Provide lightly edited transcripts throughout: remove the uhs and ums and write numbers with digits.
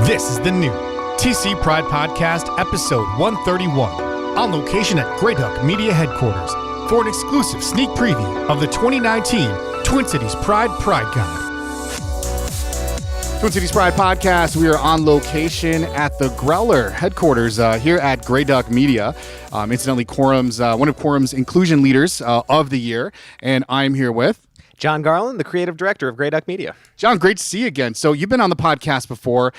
This is the new TC Pride Podcast, episode 131, on location at Grey Duck Media Headquarters for an exclusive sneak preview of the 2019 Twin Cities Pride Guide. Twin Cities Pride Podcast, we are on location at the Growler headquarters here at Grey Duck Media. Incidentally, Quorum's one of Quorum's inclusion leaders of the year, and I'm here with John Garland, the creative director of Grey Duck Media. John, great to see you again. So you've been on the podcast before.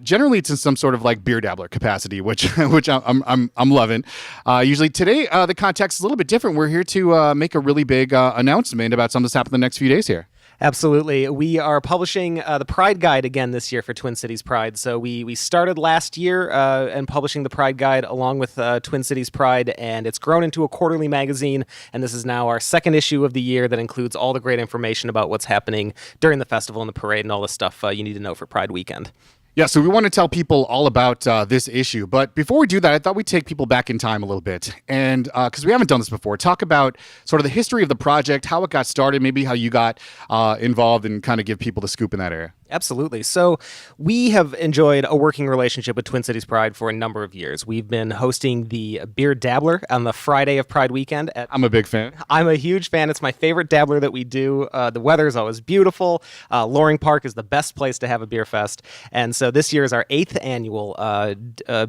Generally, it's in some sort of like beer dabbler capacity, which I'm loving. Usually today, the context is a little bit different. We're here to make a really big announcement about something that's happening the next few days here. Absolutely. We are publishing the Pride Guide again this year for Twin Cities Pride. So we started last year and publishing the Pride Guide along with Twin Cities Pride, and it's grown into a quarterly magazine, and this is now our second issue of the year that includes all the great information about what's happening during the festival and the parade and all the stuff you need to know for Pride weekend. Yeah, so we want to tell people all about this issue. But before we do that, I thought we'd take people back in time a little bit. And because we haven't done this before, talk about sort of the history of the project, how it got started, maybe how you got involved, and kind of give people the scoop in that area. Absolutely. So we have enjoyed a working relationship with Twin Cities Pride for a number of years. We've been hosting the Beer Dabbler on the Friday of Pride weekend. I'm a big fan. I'm a huge fan. It's my favorite dabbler that we do. The weather is always beautiful. Loring Park is the best place to have a beer fest. And so this year is our 8th annual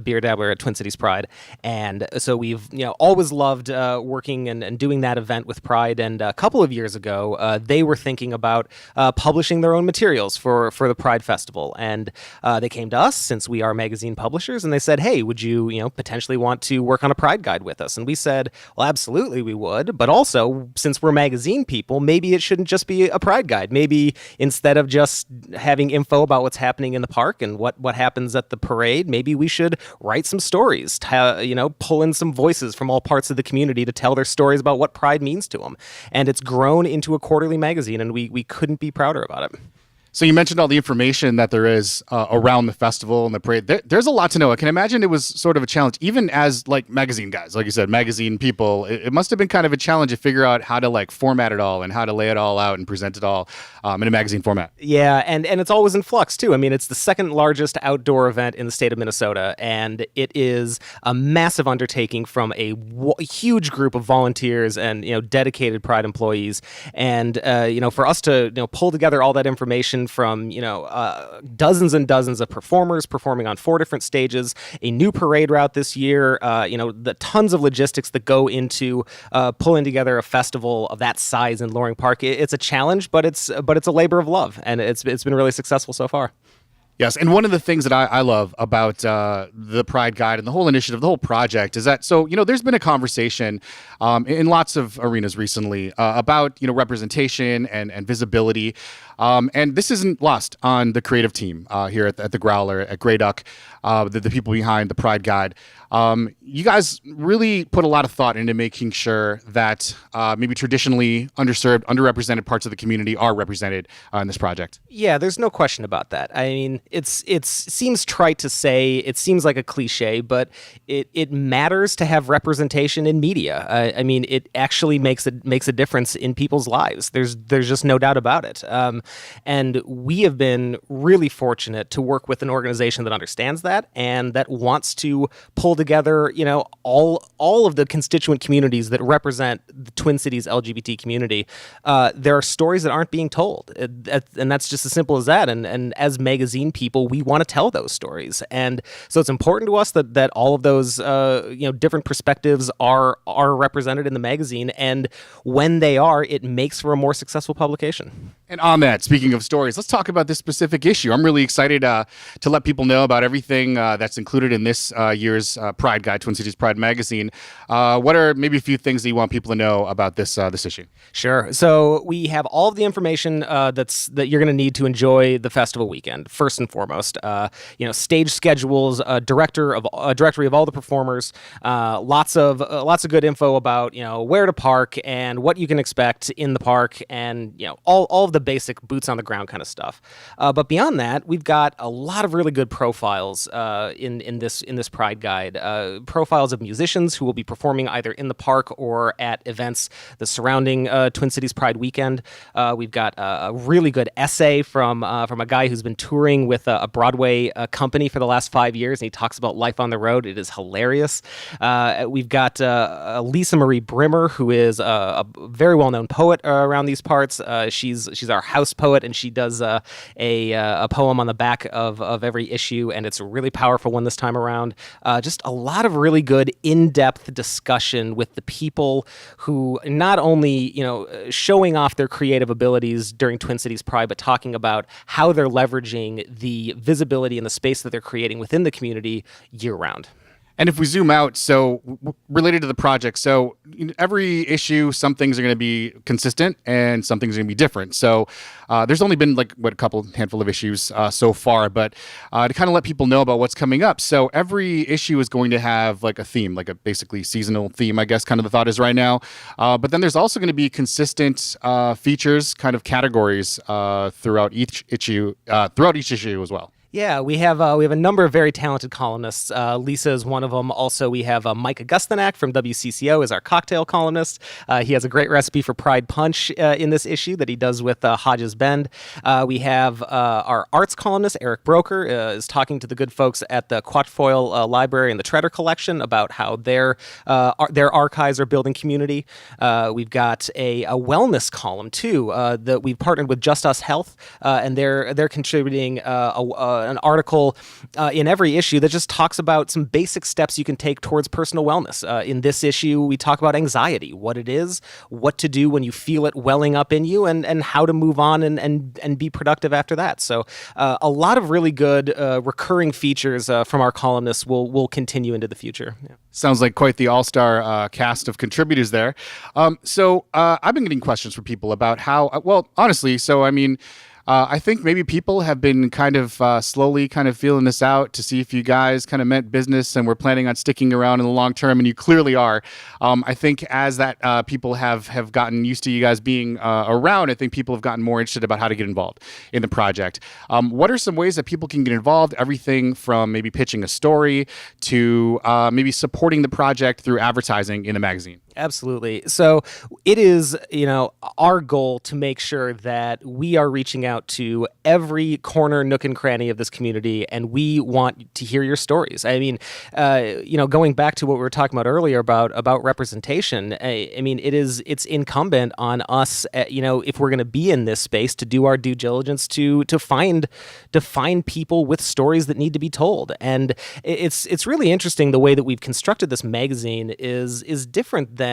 Beer Dabbler at Twin Cities Pride. And so we've always loved working and doing that event with Pride. And a couple of years ago, they were thinking about publishing their own materials for the Pride Festival. And they came to us, since we are magazine publishers, and they said, hey, would you potentially want to work on a Pride Guide with us? And we said, well, absolutely we would. But also, since we're magazine people, maybe it shouldn't just be a Pride Guide. Maybe instead of just having info about what's happening in the park and what happens at the parade, maybe we should write some stories, pull in some voices from all parts of the community to tell their stories about what Pride means to them. And it's grown into a quarterly magazine, and we couldn't be prouder about it. So you mentioned all the information that there is around the festival and the parade. There's a lot to know. I can imagine it was sort of a challenge, even as like magazine guys, like you said, magazine people. It must have been kind of a challenge to figure out how to like format it all and how to lay it all out and present it all in a magazine format. Yeah, and it's always in flux too. I mean, it's the second largest outdoor event in the state of Minnesota, and it is a massive undertaking from a huge group of volunteers and dedicated Pride employees. And for us to pull together all that information from dozens and dozens of performers performing on 4 different stages, a new parade route this year, the tons of logistics that go into pulling together a festival of that size in Loring Park. It's a challenge, but it's a labor of love, and it's been really successful so far. Yes, and one of the things that I love about the Pride Guide and the whole initiative, the whole project, is that, there's been a conversation in lots of arenas recently about, representation and visibility. And this isn't lost on the creative team here at the Growler, at Grey Duck, the people behind the Pride Guide. You guys really put a lot of thought into making sure that maybe traditionally underserved, underrepresented parts of the community are represented in this project. Yeah, there's no question about that. I mean, it seems trite to say, it seems like a cliche, but it matters to have representation in media. I mean, it actually makes a difference in people's lives. There's just no doubt about it. And we have been really fortunate to work with an organization that understands that and that wants to pull together, all of the constituent communities that represent the Twin Cities LGBT community. There are stories that aren't being told, and that's just as simple as that. And as magazine people, we want to tell those stories, and so it's important to us that all of those different perspectives are represented in the magazine. And when they are, it makes for a more successful publication. And on that, speaking of stories, let's talk about this specific issue. I'm really excited to let people know about everything that's included in this year's Pride Guide, Twin Cities Pride magazine. What are maybe a few things that you want people to know about this issue? Sure. So we have all of the information that you're going to need to enjoy the festival weekend. First and foremost, stage schedules, directory of all the performers, lots of good info about where to park and what you can expect in the park, and all of the basic boots on the ground kind of stuff. But beyond that, we've got a lot of really good profiles in this Pride Guide. Profiles of musicians who will be performing either in the park or at events the surrounding Twin Cities Pride weekend. We've got a really good essay from a guy who's been touring with a Broadway company for the last 5 years, and he talks about life on the road. It is hilarious. We've got Lisa Marie Brimmer, who is a very well-known poet around these parts. She's our house poet, and she does a poem on the back of every issue, and it's a really powerful one this time around. Just a lot of really good in-depth discussion with the people who not only showing off their creative abilities during Twin Cities Pride, but talking about how they're leveraging the visibility and the space that they're creating within the community year-round. And if we zoom out, related to the project, every issue, some things are going to be consistent and some things are going to be different. So there's only been a handful of issues so far, but to kind of let people know about what's coming up. So every issue is going to have a theme, a basically seasonal theme, I guess kind of the thought is right now. But then there's also going to be consistent features, kind of categories throughout each issue as well. Yeah, we have a number of very talented columnists. Lisa is one of them. Also, we have Mike Augustinak from WCCO as our cocktail columnist. He has a great recipe for Pride Punch in this issue that he does with Hodges Bend. We have our arts columnist, Eric Broker, is talking to the good folks at the Quatrefoil Library and the Treader Collection about how their archives are building community. We've got a wellness column, too, that we've partnered with Just Us Health, and they're contributing an article in every issue that just talks about some basic steps you can take towards personal wellness. In this issue, we talk about anxiety, what it is, what to do when you feel it welling up in you, and how to move on and be productive after that. So a lot of really good recurring features from our columnists will continue into the future. Yeah. Sounds like quite the all-star cast of contributors there. I've been getting questions from people about how, honestly, I think maybe people have been kind of slowly kind of feeling this out to see if you guys kind of meant business and were planning on sticking around in the long term, and you clearly are. I think as that people have gotten used to you guys being around, I think people have gotten more interested about how to get involved in the project. What are some ways that people can get involved? Everything from maybe pitching a story to maybe supporting the project through advertising in a magazine. Absolutely. So it is, our goal to make sure that we are reaching out to every corner, nook, and cranny of this community, and we want to hear your stories. I mean, going back to what we were talking about earlier about representation, it's incumbent on us, if we're going to be in this space, to do our due diligence to find people with stories that need to be told. And it's really interesting the way that we've constructed this magazine is different than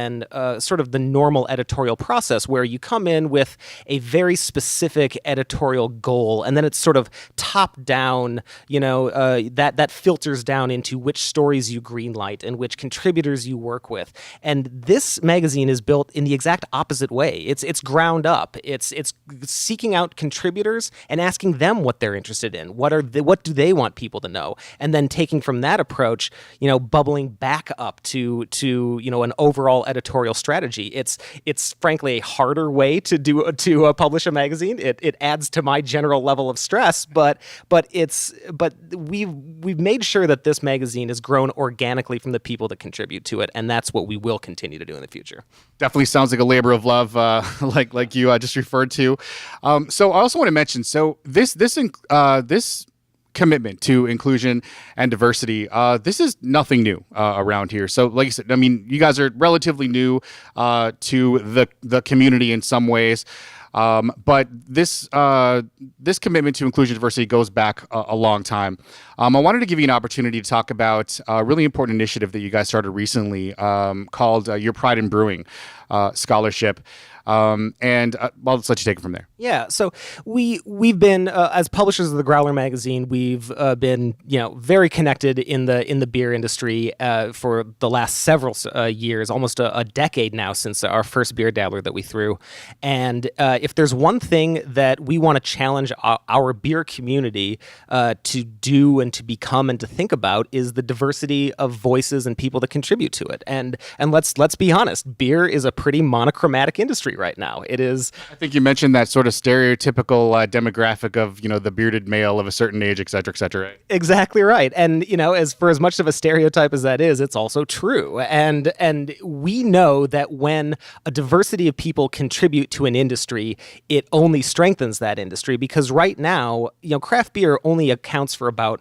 sort of the normal editorial process, where you come in with a very specific editorial goal, and then it's sort of top down, that filters down into which stories you greenlight and which contributors you work with. And this magazine is built in the exact opposite way. It's ground up. It's seeking out contributors and asking them what they're interested in. What do they want people to know? And then taking from that approach, bubbling back up to an overall editorial strategy. It's frankly a harder way to publish a magazine. It adds to my general level of stress, but we've made sure that this magazine has grown organically from the people that contribute to it, and that's what we will continue to do in the future. Definitely sounds like a labor of love, like you just referred to. So I also want to mention, this commitment to inclusion and diversity, this is nothing new around here. So like you said, you guys are relatively new to the community in some ways. But this commitment to inclusion and diversity goes back a long time. I wanted to give you an opportunity to talk about a really important initiative that you guys started recently called Your Pride in Brewing Scholarship. Let's let you take it from there. Yeah, so we've been as publishers of the Growler magazine, we've been very connected in the beer industry for the last several years, almost a decade now since our first beer dabbler that we threw. And if there's one thing that we want to challenge our beer community to do and to become and to think about, is the diversity of voices and people that contribute to it. And let's be honest, beer is a pretty monochromatic industry industry right now. It is. I think you mentioned that sort of stereotypical demographic of, the bearded male of a certain age, et cetera, et cetera. Right? Exactly right. And, as much of a stereotype as that is, it's also true. And we know that when a diversity of people contribute to an industry, it only strengthens that industry, because right now, craft beer only accounts for about,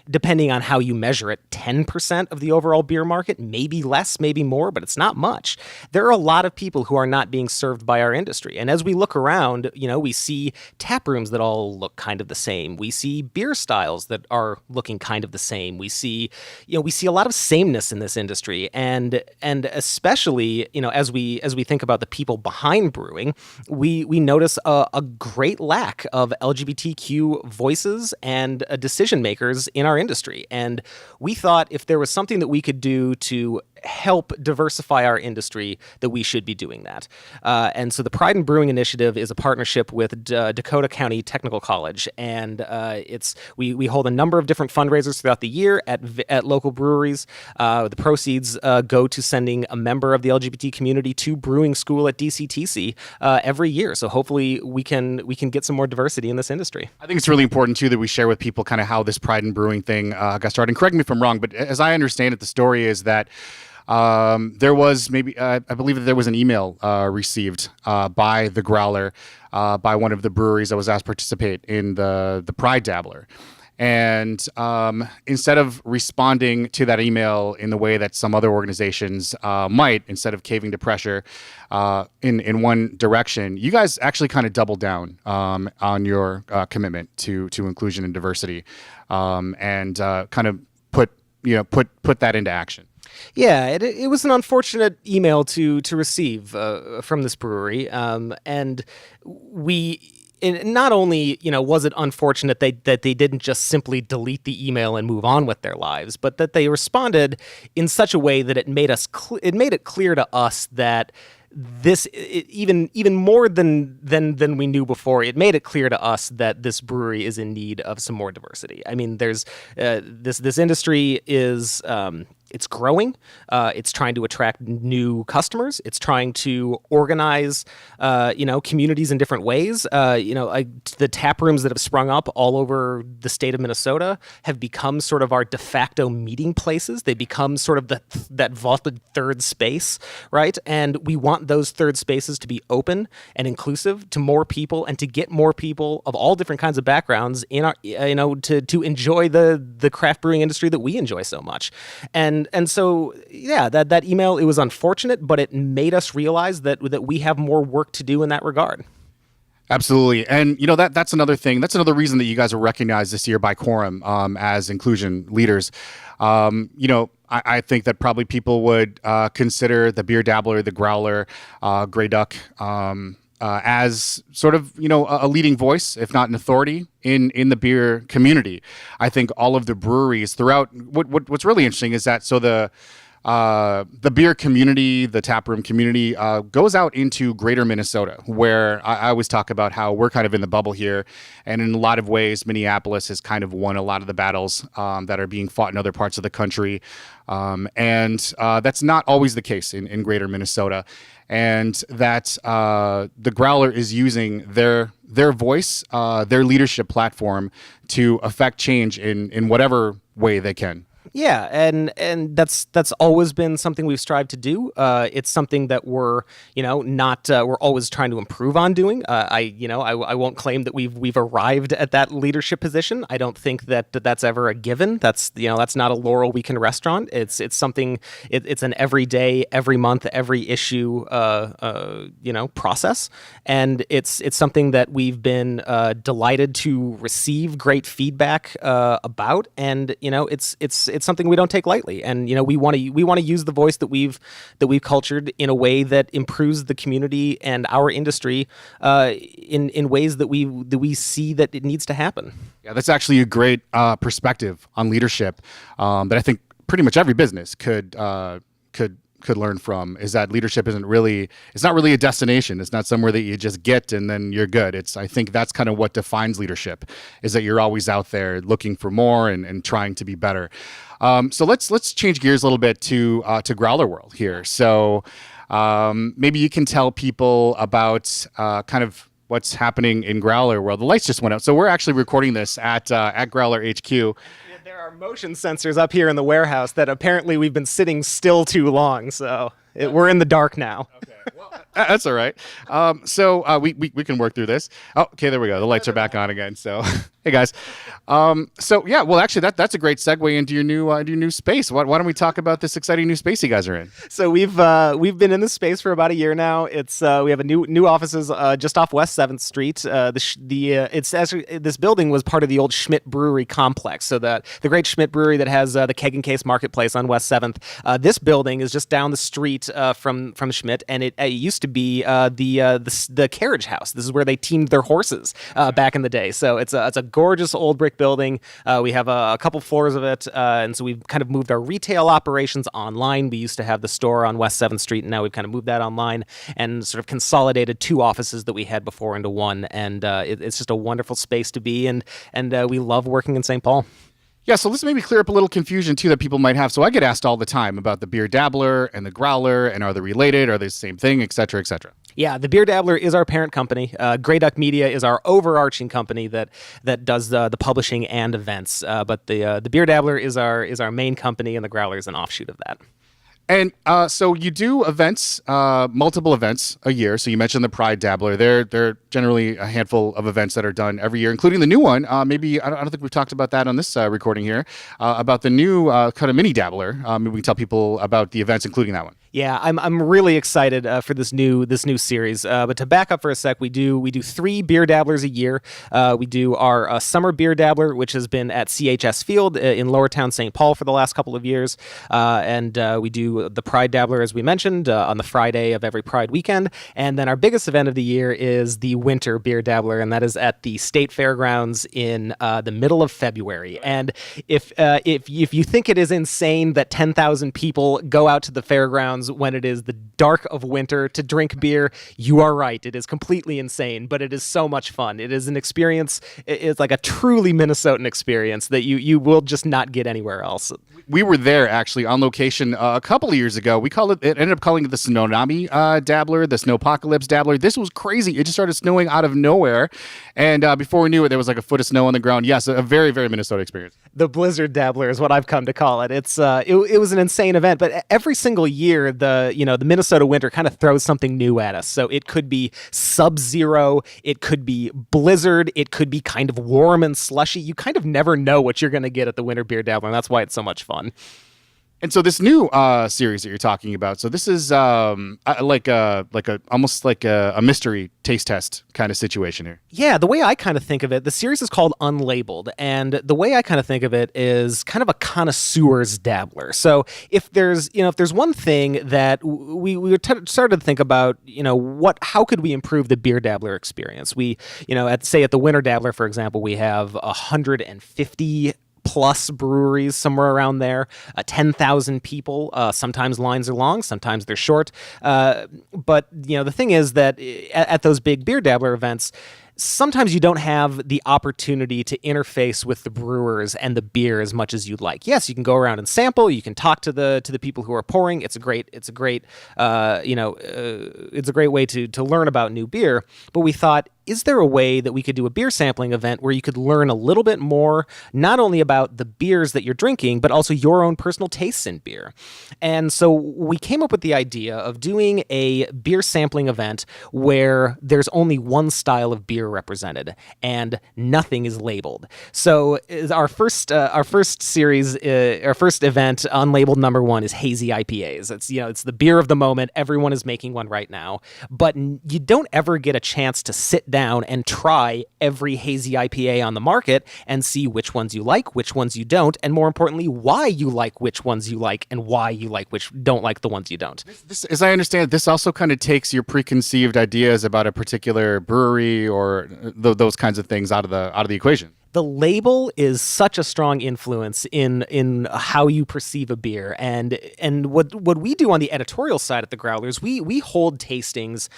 depending on how you measure it, 10% of the overall beer market, maybe less, maybe more, but it's not much. There are a lot of people who are not being served by our industry. And as we look around, we see tap rooms that all look kind of the same. We see beer styles that are looking kind of the same. We see a lot of sameness in this industry. And especially, as we think about the people behind brewing, we notice a great lack of LGBTQ voices and decision makers in our industry. And we thought if there was something that we could do to help diversify our industry, that we should be doing that. And so the Pride in Brewing Initiative is a partnership with Dakota County Technical College, and we hold a number of different fundraisers throughout the year at local breweries. The proceeds go to sending a member of the LGBT community to brewing school at DCTC every year. So hopefully we can get some more diversity in this industry. I think it's really important too that we share with people kind of how this Pride in Brewing thing got started. And correct me if I'm wrong, but as I understand it, the story is that there was I believe that there was an email received by the Growler, by one of the breweries that was asked to participate in the Pride Dabbler. And instead of responding to that email in the way that some other organizations might, instead of caving to pressure in one direction, you guys actually kind of doubled down on your commitment to inclusion and diversity, and kind of put that into action. Yeah, it was an unfortunate email to receive from this brewery, and not only was it unfortunate that they didn't just simply delete the email and move on with their lives, but that they responded in such a way that it made it clear to us that even more than we knew before, it made it clear to us that this brewery is in need of some more diversity. I mean, there's this industry is it's growing. It's trying to attract new customers. It's trying to organize, communities in different ways. The tap rooms that have sprung up all over the state of Minnesota have become sort of our de facto meeting places. They become sort of that vaulted third space, right? And we want those third spaces to be open and inclusive to more people, and to get more people of all different kinds of backgrounds in our, to enjoy the craft brewing industry that we enjoy so much. And so, yeah, that email, it was unfortunate, but it made us realize that we have more work to do in that regard. Absolutely. And, that's another thing. That's another reason that you guys are recognized this year by Quorum as inclusion leaders. I think that probably people would consider the Beer Dabbler, the Growler, Grey Duck, as sort of, a leading voice, if not an authority in the beer community. I think all of the breweries throughout, what's really interesting is that, so the beer community, the taproom community, goes out into greater Minnesota, where I always talk about how we're kind of in the bubble here. And in a lot of ways, Minneapolis has kind of won a lot of the battles that are being fought in other parts of the country. And that's not always the case in greater Minnesota. And that the Growler is using their voice, their leadership platform to affect change in whatever way they can. Yeah, and that's always been something we've strived to do. It's something that we're we're always trying to improve on doing. I won't claim that we've arrived at that leadership position. I don't think that's ever a given. That's not a laurel we can rest on. It's something. It's an everyday, every month, every issue process, and it's something that we've been delighted to receive great feedback about, and it's something we don't take lightly, and we want to use the voice that we've cultured in a way that improves the community and our industry in ways that we see that it needs to happen. Yeah, that's actually a great perspective on leadership that I think pretty much every business could learn from. Is that leadership it's not really a destination. It's not somewhere that you just get and then you're good. I think that's kind of what defines leadership, is that you're always out there looking for more and trying to be better. So let's change gears a little bit to Growler World here. So Maybe you can tell people about kind of what's happening in Growler World. The lights just went out, so we're actually recording this at Growler HQ. There are motion sensors up here in the warehouse that apparently we've been sitting still too long, so we're in the dark now. Okay, well, that's all right. So we can work through this. Oh, okay, there we go. The lights are back on again. So, hey guys. So yeah, well, actually, that's a great segue into your new space. Why don't we talk about this exciting new space you guys are in? So we've been in this space for about a year now. It's we have a new offices just off West 7th Street. It's actually, this building was part of the old Schmidt Brewery complex. So the great Schmidt Brewery that has the Keg and Case Marketplace on West 7th. This building is just down the street from Schmidt, and it used to be the carriage house. This is where they teamed their horses back in the day. So it's a gorgeous old brick building. We have a couple floors of it, and so we've kind of moved our retail operations online. We used to have the store on West 7th Street, and now we've kind of moved that online and sort of consolidated two offices that we had before into one. And it's just a wonderful space to be, and we love working in St. Paul. Yeah, so let's maybe clear up a little confusion, too, that people might have. So I get asked all the time about the Beer Dabbler and the Growler, and are they related? Are they the same thing, et cetera, et cetera? Yeah, the Beer Dabbler is our parent company. Grey Duck Media is our overarching company that does the publishing and events. But the Beer Dabbler is our main company, and the Growler is an offshoot of that. And so you do events, multiple events a year. So you mentioned the Pride Dabbler. There are generally a handful of events that are done every year, including the new one. Maybe I don't think we've talked about that on this recording here, about the new kind of mini Dabbler. Maybe we can tell people about the events, including that one. Yeah, I'm really excited for this new series. But to back up for a sec, we do 3 beer dabblers a year. We do our summer beer dabbler, which has been at CHS Field in Lowertown, St. Paul for the last couple of years, and we do the Pride Dabbler, as we mentioned, on the Friday of every Pride weekend. And then our biggest event of the year is the winter beer dabbler, and that is at the State Fairgrounds in the middle of February. And if you think it is insane that 10,000 people go out to the fairgrounds when it is the dark of winter to drink beer, you are right. It is completely insane, but it is so much fun. It is an experience. It's like a truly Minnesotan experience that you will just not get anywhere else. We were there actually on location a couple of years ago. It ended up calling it the Snownomi Dabbler, the Snowpocalypse Dabbler. This was crazy. It just started snowing out of nowhere, and before we knew it, there was like a foot of snow on the ground. Yes, a very, very Minnesota experience. The Blizzard Dabbler is what I've come to call it. It was an insane event, but every single year the Minnesota winter kind of throws something new at us. So it could be sub-zero, it could be blizzard, it could be kind of warm and slushy. You kind of never know what you're going to get at the Winter Beer Dabbler, and that's why it's so much fun. And so this new series that you're talking about, so this is almost like a mystery taste test kind of situation here. Yeah, the way I kind of think of it, the series is called Unlabeled, and the way I kind of think of it is kind of a connoisseur's dabbler. So if there's one thing that we started to think about, how could we improve the beer dabbler experience? We, at the Winter Dabbler, for example, we have 150 plus breweries, somewhere around there, 10,000 people. Sometimes lines are long, sometimes they're short. But the thing is that at those big beer dabbler events, sometimes you don't have the opportunity to interface with the brewers and the beer as much as you'd like. Yes, you can go around and sample. You can talk to the people who are pouring. It's a great way to learn about new beer. But we thought, is there a way that we could do a beer sampling event where you could learn a little bit more, not only about the beers that you're drinking, but also your own personal tastes in beer? And so we came up with the idea of doing a beer sampling event where there's only one style of beer represented and nothing is labeled. So our first series, our first event, Unlabeled #1, is hazy IPAs. It's the beer of the moment. Everyone is making one right now, but you don't ever get a chance to sit down and try every hazy IPA on the market and see which ones you like, which ones you don't, and more importantly, why you like which ones you like and why you don't like the ones you don't. This, as I understand it, this also kind of takes your preconceived ideas about a particular brewery or those kinds of things out of the equation. The label is such a strong influence in how you perceive a beer, and what we do on the editorial side at the Growlers, we hold tastings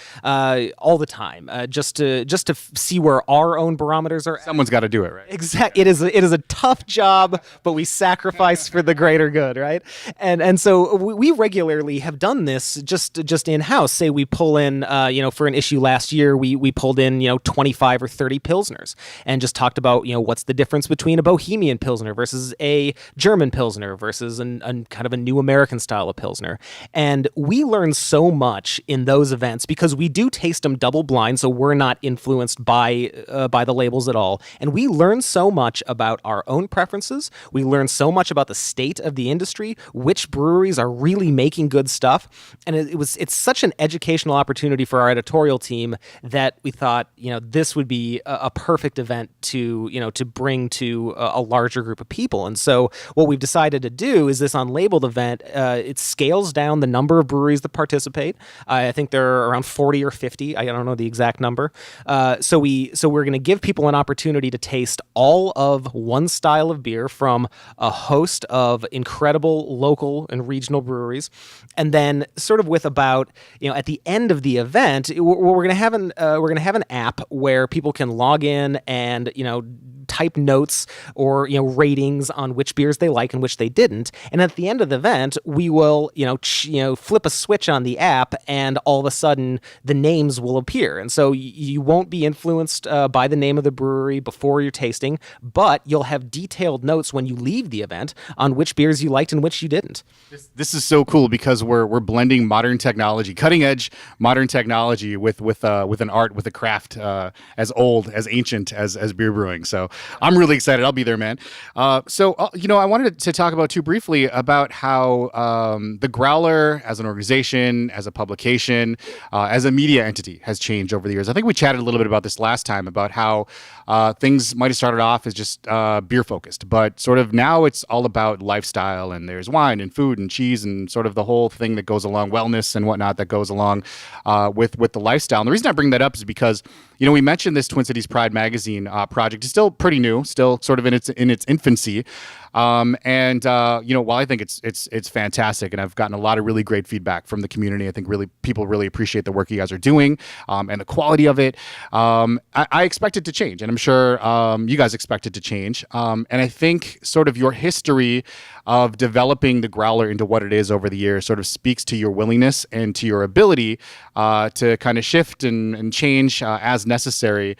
all the time, just to see where our own barometers are. Someone's got to do it, right? Exactly. It is a tough job, but we sacrifice for the greater good, right? And so we regularly have done this just in house. Say we pull in, for an issue last year, we pulled in 25 or 30 pilsners and just talked about what's the difference between a Bohemian Pilsner versus a German Pilsner versus kind of a new American style of Pilsner. And we learn so much in those events because we do taste them double blind, so we're not influenced by the labels at all. And we learn so much about our own preferences. We learn so much about the state of the industry, which breweries are really making good stuff. And it's such an educational opportunity for our editorial team that we thought, this would be a perfect event to bring to a larger group of people. And so what we've decided to do is this Unlabeled event. It scales down the number of breweries that participate. I think there are around 40 or 50. I don't know the exact number. So we're going to give people an opportunity to taste all of one style of beer from a host of incredible local and regional breweries, and then sort of with about at the end of the event, we're going to have an app where people can log in and type notes or ratings on which beers they like and which they didn't. And at the end of the event, we will flip a switch on the app, and all of a sudden the names will appear. And so you won't be influenced by the name of the brewery before you're tasting, but you'll have detailed notes when you leave the event on which beers you liked and which you didn't. This is so cool because we're blending modern technology, cutting edge modern technology with an art, with a craft as old, as ancient as beer brewing. So I'm really excited. I'll be there, man. I wanted to talk about too briefly about how the Growler as an organization, as a publication, as a media entity has changed over the years. I think we chatted a little bit about this last time about how things might have started off as just beer focused, but sort of now it's all about lifestyle, and there's wine and food and cheese and sort of the whole thing that goes along, wellness and whatnot that goes along with the lifestyle. And the reason I bring that up is because we mentioned this Twin Cities Pride magazine project is still pretty new, still sort of in its infancy. While I think it's fantastic, and I've gotten a lot of really great feedback from the community, I think people really appreciate the work you guys are doing and the quality of it. I expect it to change, and I'm sure you guys expect it to change. And I think sort of your history of developing the Growler into what it is over the years sort of speaks to your willingness and to your ability to kind of shift and change as necessary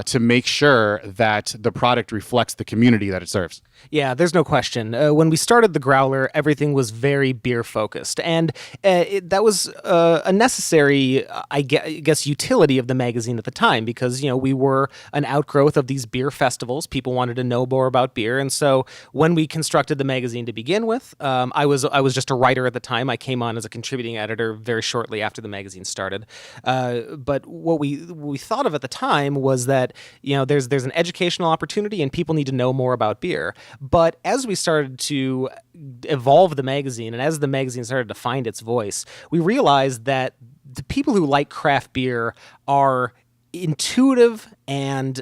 to make sure that the product reflects the community that it serves. Yeah, there's no question. When we started the Growler, everything was very beer focused, and that was a necessary, I guess, utility of the magazine at the time, because we were an outgrowth of these beer festivals. People wanted to know more about beer, and so when we constructed the magazine to begin with, I was just a writer at the time. I came on as a contributing editor very shortly after the magazine started. But what we thought of at the time was that there's an educational opportunity, and people need to know more about beer. But as we started to evolve the magazine, and as the magazine started to find its voice, we realized that the people who like craft beer are intuitive and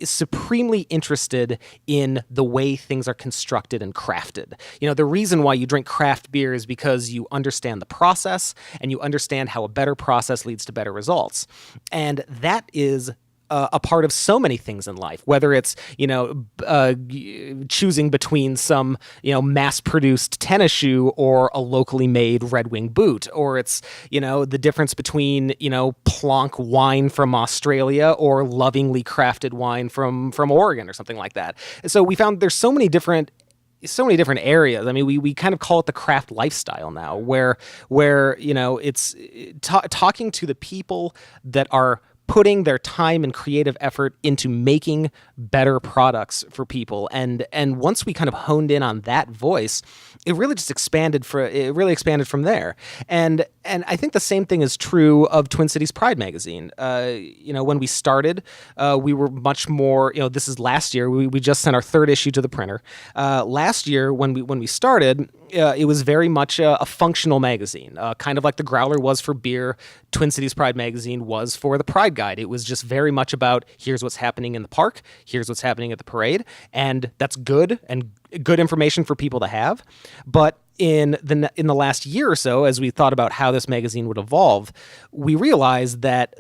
supremely interested in the way things are constructed and crafted. The reason why you drink craft beer is because you understand the process, and you understand how a better process leads to better results. And that is a part of so many things in life, whether it's, choosing between some, mass-produced tennis shoe or a locally made Red Wing boot, or it's, the difference between, plonk wine from Australia or lovingly crafted wine from Oregon or something like that. And so we found there's so many different areas. I mean, we kind of call it the craft lifestyle now, where it's talking to the people that are putting their time and creative effort into making better products for people. And once we kind of honed in on that voice, it really just expanded from there. And I think the same thing is true of Twin Cities Pride magazine. When we started, we were much more, this is last year, we just sent our third issue to the printer. Last year, when we started, it was very much a functional magazine, kind of like the Growler was for beer. Twin Cities Pride magazine was for the Pride Guide. It was just very much about here's what's happening in the park, here's what's happening at the parade, and that's good and good information for people to have. But in the last year or so, as we thought about how this magazine would evolve, we realized that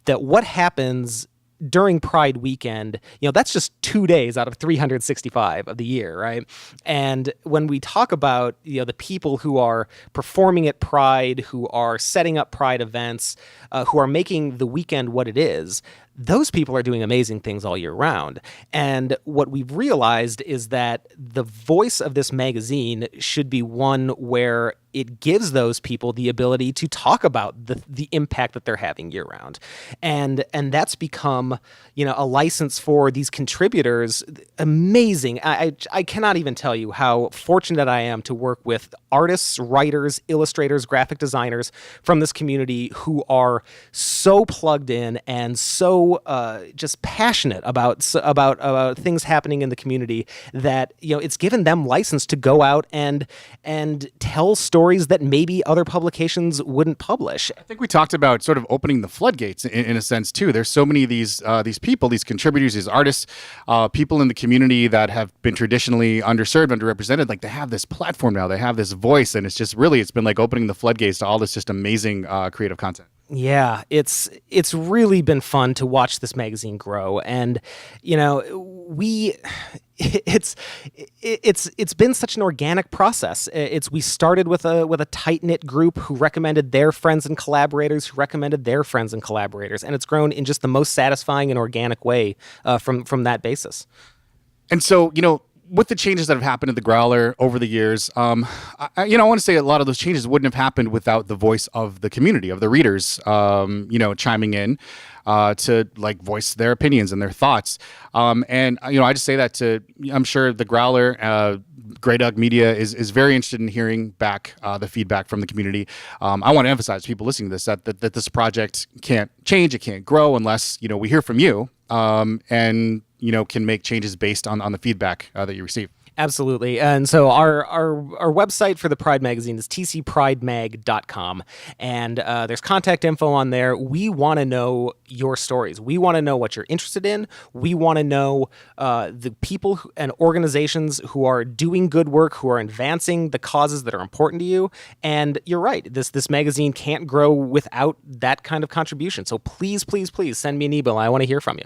what happens during Pride weekend, that's just 2 days out of 365 of the year, right? And when we talk about, the people who are performing at Pride, who are setting up Pride events, who are making the weekend what it is, those people are doing amazing things all year round. And what we've realized is that the voice of this magazine should be one where it gives those people the ability to talk about the impact that they're having year round. And that's become, a license for these contributors. Amazing. I cannot even tell you how fortunate I am to work with artists, writers, illustrators, graphic designers from this community who are so plugged in and so just passionate about things happening in the community that it's given them license to go out and tell stories that maybe other publications wouldn't publish. I think we talked about sort of opening the floodgates in a sense too. There's so many of these people, these contributors, these artists, people in the community that have been traditionally underserved, underrepresented. Like they have this platform now, they have this voice, and it's been like opening the floodgates to all this just amazing creative content. Yeah, it's really been fun to watch this magazine grow, and it's been such an organic process. We started with a tight-knit group who recommended their friends and collaborators, who recommended their friends and collaborators, and it's grown in just the most satisfying and organic way from that basis. And so, with the changes that have happened at the Growler over the years, I want to say a lot of those changes wouldn't have happened without the voice of the community, of the readers, chiming in to like voice their opinions and their thoughts. And I just say that I'm sure the Growler, Grey Duck Media is very interested in hearing back the feedback from the community. I want to emphasize to people listening to this that this project can't change, it can't grow unless we hear from you and can make changes based on the feedback that you receive. Absolutely. And so our website for the Pride magazine is tcpridemag.com. And there's contact info on there. We want to know your stories. We want to know what you're interested in. We want to know the people and organizations who are doing good work, who are advancing the causes that are important to you. And you're right. This magazine can't grow without that kind of contribution. So please, please, please send me an email. I want to hear from you.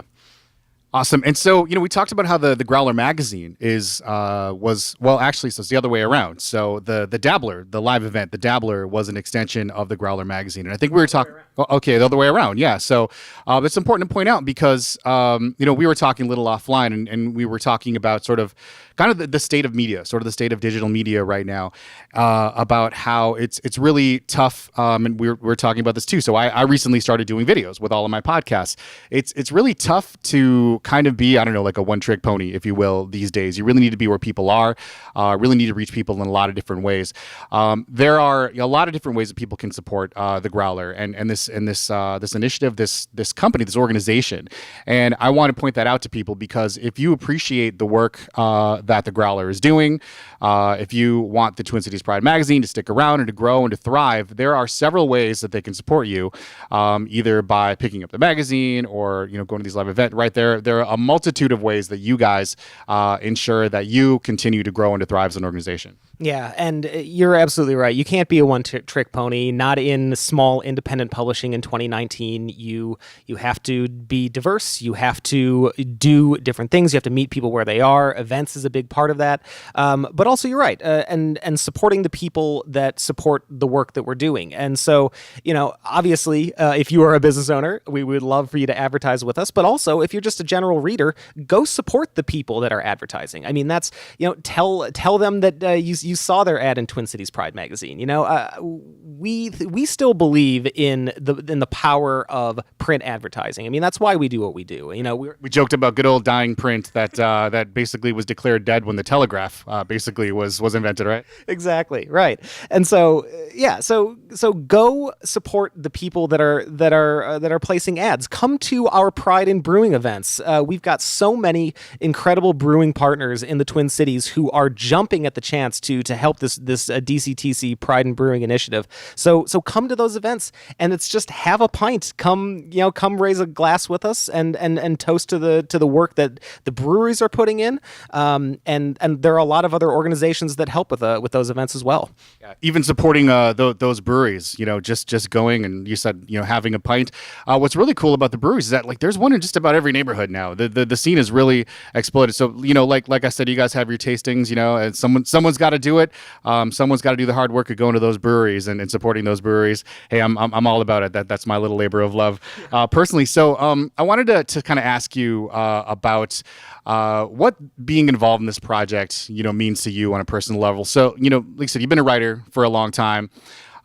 Awesome. And so, we talked about how the Growler magazine was it's the other way around. So the Dabbler, the live event, the Dabbler was an extension of the Growler magazine. And I think we were talking, the other way around. Yeah. So it's important to point out because, we were talking a little offline and we were talking about sort of kind of the state of media, sort of the state of digital media right now, about how it's really tough. And we're talking about this too. So I recently started doing videos with all of my podcasts. It's really tough to kind of be, like a one-trick pony, if you will, these days. You really need to be where people are, really need to reach people in a lot of different ways. There are a lot of different ways that people can support the Growler and this initiative, this company, this organization. And I want to point that out to people because if you appreciate the work that the Growler is doing, if you want the Twin Cities Pride magazine to stick around and to grow and to thrive, there are several ways that they can support you, either by picking up the magazine or going to these live events. Right there are a multitude of ways that you guys ensure that you continue to grow and to thrive as an organization. Yeah, and you're absolutely right. You can't be a one-trick pony, not in small independent publishing in 2019. You have to be diverse. You have to do different things. You have to meet people where they are. Events is a big part of that. But also, you're right, and supporting the people that support the work that we're doing. And so, obviously, if you are a business owner, we would love for you to advertise with us. But also, if you're just a general reader, go support the people that are advertising. I mean, that's, tell them that you saw their ad in Twin Cities Pride magazine. We still believe in the power of print advertising. I mean, that's why we do what we do. You know, we joked about good old dying print that that basically was declared dead when the telegraph basically was invented, right? Exactly, right. And so so go support the people that are placing ads. Come to our Pride in Brewing events. We've got so many incredible brewing partners in the Twin Cities who are jumping at the chance to help this DCTC Pride in Brewing initiative. So come to those events, and it's just have a pint. Come raise a glass with us and toast to the work that the breweries are putting in. And there are a lot of other organizations that help with those events as well. Yeah, even supporting those breweries, just going, and you said, having a pint. What's really cool about the breweries is that there's one in just about every neighborhood now. The scene has really exploded. So like I said, you guys have your tastings, and someone's got to do it. Someone's got to do the hard work of going to those breweries and supporting those breweries. Hey, I'm all about it. That's my little labor of love, personally. So I wanted to kind of ask you about what being involved in this project means to you on a personal level. So like I said, you've been a writer for a long time.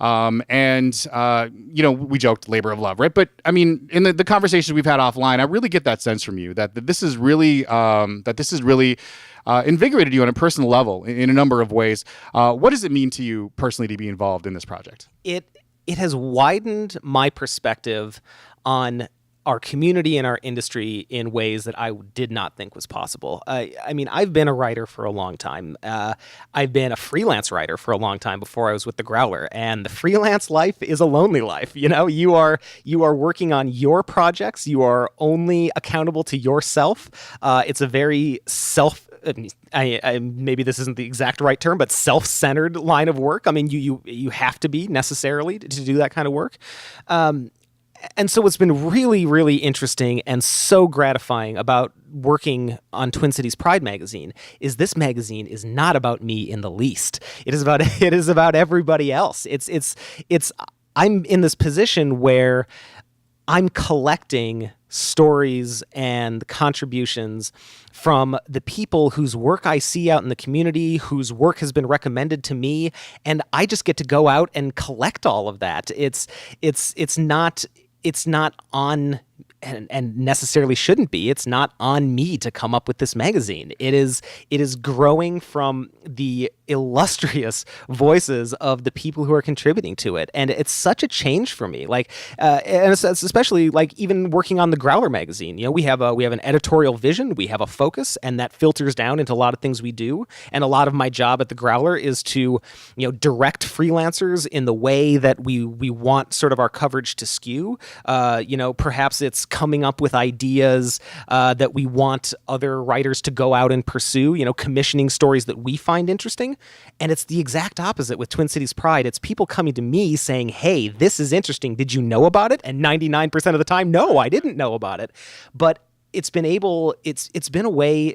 We joked labor of love, right? But I mean, in the conversations we've had offline, I really get that sense from you that this is really invigorated you on a personal level in a number of ways. What does it mean to you personally to be involved in this project? It has widened my perspective on our community and our industry in ways that I did not think was possible. I mean, I've been a writer for a long time. I've been a freelance writer for a long time before I was with the Growler, and the freelance life is a lonely life. You are working on your projects. You are only accountable to yourself. It's a very maybe this isn't the exact right term, but self-centered line of work. I mean, you have to be necessarily to do that kind of work. And so what's been really, really interesting and so gratifying about working on Twin Cities Pride magazine is this magazine is not about me in the least. It is about everybody else. I'm in this position where I'm collecting stories and contributions from the people whose work I see out in the community, whose work has been recommended to me, and I just get to go out and collect all of that. It's not on, and necessarily shouldn't be, it's not on me to come up with this magazine. It is growing from the illustrious voices of the people who are contributing to it. And it's such a change for me. And it's especially even working on the Growler magazine. We have an editorial vision, we have a focus, and that filters down into a lot of things we do. And a lot of my job at the Growler is to, direct freelancers in the way that we want sort of our coverage to skew. Perhaps it's coming up with ideas that we want other writers to go out and pursue, commissioning stories that we find interesting. And it's the exact opposite with Twin Cities Pride. It's people coming to me saying, hey, this is interesting. Did you know about it? And 99% of the time, no, I didn't know about it. But it's been a way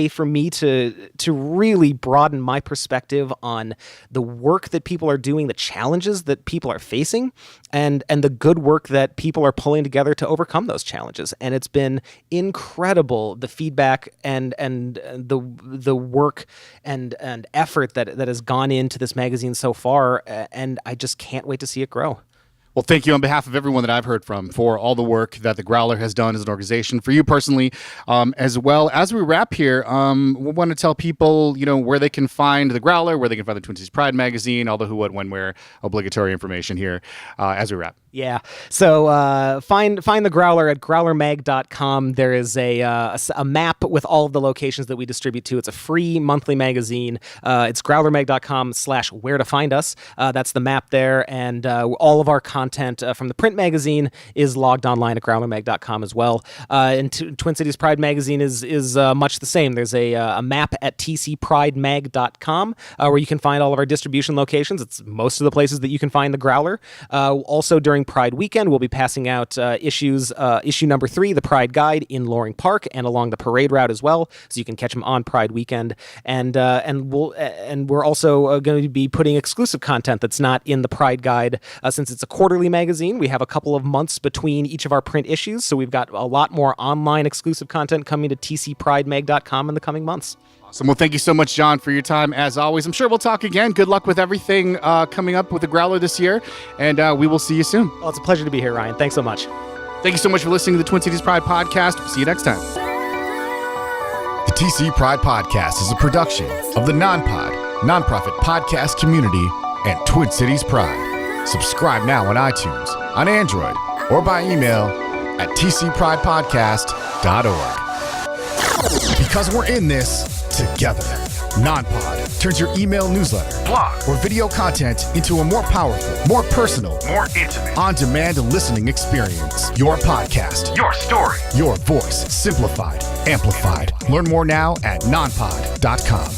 for me to really broaden my perspective on the work that people are doing, the challenges that people are facing, and the good work that people are pulling together to overcome those challenges. And it's been incredible, the feedback and the work and effort that has gone into this magazine so far, and I just can't wait to see it grow. Well, thank you on behalf of everyone that I've heard from for all the work that the Growler has done as an organization, for you personally, as well. As we wrap here, we want to tell people, where they can find the Growler, where they can find the Twin Cities Pride magazine, all the who, what, when, where, obligatory information here as we wrap. Yeah. So find the Growler at growlermag.com. There is a map with all of the locations that we distribute to. It's a free monthly magazine. It's growlermag.com/where to find us. That's the map there. And all of our content from the print magazine is logged online at growlermag.com as well. And Twin Cities Pride magazine is much the same. There's a map at tcpridemag.com where you can find all of our distribution locations. It's most of the places that you can find the Growler. Also during Pride weekend, we'll be passing out issue number 3, the Pride Guide, in Loring Park and along the parade route as well, so you can catch them on Pride weekend. And we're also going to be putting exclusive content that's not in the Pride Guide, since it's a quarterly quarterly magazine. We have a couple of months between each of our print issues, so we've got a lot more online exclusive content coming to tcpridemag.com in the coming months. Awesome. Well, thank you so much, John, for your time, as always. I'm sure we'll talk again. Good luck with everything coming up with the Growler this year, and we will see you soon. Well, it's a pleasure to be here, Ryan. Thanks so much. Thank you so much for listening to the Twin Cities Pride podcast. We'll see you next time. The TC Pride Podcast is a production of the nonprofit podcast community and Twin Cities Pride. Subscribe now on iTunes, on Android, or by email at tcpridepodcast.org. Because we're in this together. NonPod turns your email newsletter, blog, or video content into a more powerful, more personal, more intimate, on-demand listening experience. Your podcast, your story, your voice, simplified, amplified. Learn more now at nonpod.com.